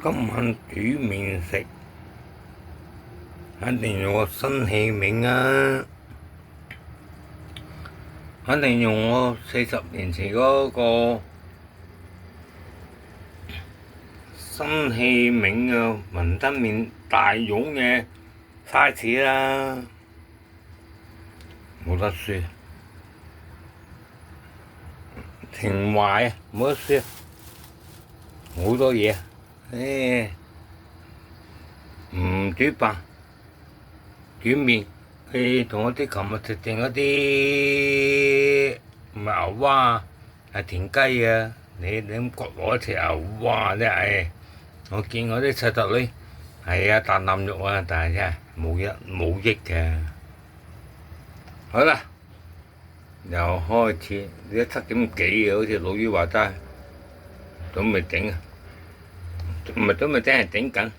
今晚煮麵食，肯定用個新器皿啊！肯定用我40年前嗰個新器皿嘅雲吞麵大碗嘅 size 啦，冇得輸，情懷啊，冇得輸，好多嘢，唔煮飯，煮麵。同我啲琴日食定嗰啲唔係牛蛙啊，係田雞啊，你咁割我一條牛蛙真係，我見我啲細侄女係啊啖啖肉啊，但係真係冇益嘅。好啦，又開始，而家7點幾嘅，好似老於話齋，準備整啊，唔係準備整係整緊。